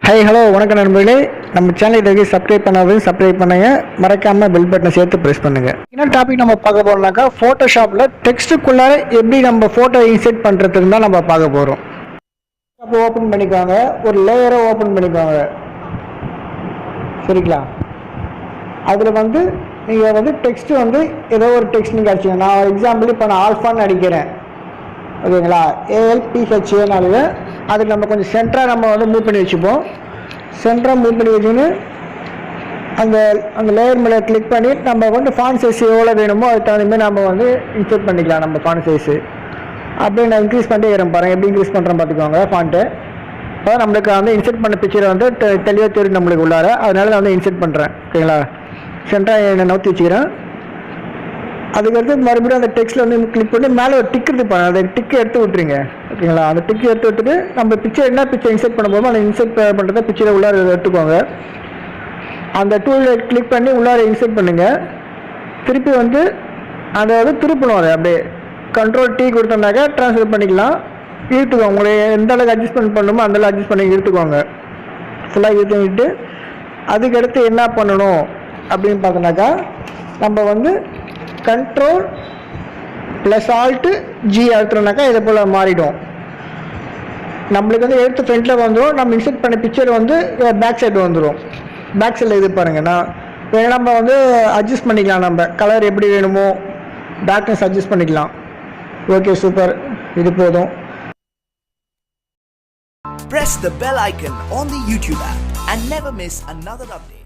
Hi hello வணக்கம் நண்பர்களே. நம்ம சேனல் இதுவரைக்கும் சப்ஸ்கிரைப் பண்ணாது சப்ஸ்கிரைப் பண்ணுங்க, மறக்காம பெல் பட்டனை சேர்த்து ப்ரெஸ் பண்ணுங்க. என்ன டாபிக் நம்ம பார்க்க போறோம்னாக்கா, ஃபோட்டோஷாப்பில் டெக்ஸ்ட்டுக்குள்ளார எப்படி நம்ம ஃபோட்டோ இன்செர்ட் பண்ணுறதுக்கு தான் நம்ம பார்க்க போகிறோம். அப்போ ஓப்பன் பண்ணிக்கோங்க, ஒரு லேயரை ஓப்பன் பண்ணிக்கோங்க, சரிங்களா? அதில் நீங்கள் டெக்ஸ்ட்டு ஏதோ ஒரு டெக்ஸ்ட் நீங்கள் அடிச்சிங்க. நான் எக்ஸாம்பிள் இப்போ நான் ஆல்ஃபான்னு அடிக்கிறேன், ஓகேங்களா? ALPHAனாலே அதுக்கு நம்ம கொஞ்சம் சென்டராக நம்ம மூவ் பண்ணி வச்சுப்போம். சென்டராக மூவ் பண்ணி வச்சுன்னு அந்த லேயர் மேலே கிளிக் பண்ணி நம்ம ஃபாண்ட் சைஸ் எவ்வளோ வேணுமோ அதுக்கு தகுந்த மாதிரி நம்ம இன்செர்ட் பண்ணிக்கலாம். நம்ம ஃபாண்ட் சைஸு அப்படியே நான் இன்க்ரீஸ் பண்ணிட்டே இருக்கிறேன். பாருங்கள் எப்படி இன்க்ரீஸ் பண்ணுறேன் பார்த்துக்கோங்க ஃபாண்ட்டு. அப்போ நம்மளுக்கு இன்செர்ட் பண்ண பிக்சரை தெளிவாக தெரியும் நம்மளுக்கு உள்ளார. அதனால நான் இன்செர்ட் பண்ணுறேன், ஓகேங்களா? சென்டராக நான் நோத்தி வச்சுக்கிறேன். அதுக்கடுத்து மறுபடியும் அந்த டெக்ஸ்ட்டில் கிளிக் பண்ணி மேலே ஒரு டிக் எடுத்துப்பாங்க, அந்த டிக்கு எடுத்து விட்டுருங்க, ஓகேங்களா? அந்த டிக்கு எடுத்து விட்டுட்டு நம்ம பிக்சர் என்ன பிக்சர் இன்செர்ட் பண்ண போகிறோமோ அந்த இன்செர்ட் பண்ணுறத பிக்சரை உள்ளார எடுத்துக்கோங்க. அந்த டூலில் கிளிக் பண்ணி உள்ளார இன்செர்ட் பண்ணுங்கள். திருப்பி அதை திருப்பணும். அதை அப்படியே கண்ட்ரோல் T கொடுத்தோம்னாக்கா ட்ரான்ஸ்ஃபர் பண்ணிக்கலாம். இழுத்துக்கோங்க, உங்களை எந்த அளவுக்கு அட்ஜஸ்ட்மெண்ட் பண்ணணுமோ அந்தளவு அட்ஜஸ்ட் பண்ணி இழுத்துக்கோங்க. ஃபுல்லாக இழுத்துக்கிட்டு அதுக்கடுத்து என்ன பண்ணணும் அப்படின்னு பார்த்தோன்னாக்கா, நம்ம கண்ட்ரோல் ப்ளஸ் ஆல்ட்டு G அழுத்துறோம்னாக்கா இதை போல் மாறிடும். நம்மளுக்கு எடுத்து ஃப்ரண்ட்டில் வந்துடும். நம்ம இன்செர்ட் பண்ண பிக்சர் பேக் சைடு வந்துடும். பேக் சைடில் இது பாருங்கள். நம்ம அட்ஜஸ்ட் பண்ணிக்கலாம். நம்ம கலர் எப்படி வேணுமோ டார்க்னஸ் அட்ஜஸ்ட் பண்ணிக்கலாம். ஓகே, சூப்பர், இது போதும். Press the bell icon on the YouTube app and never miss another update.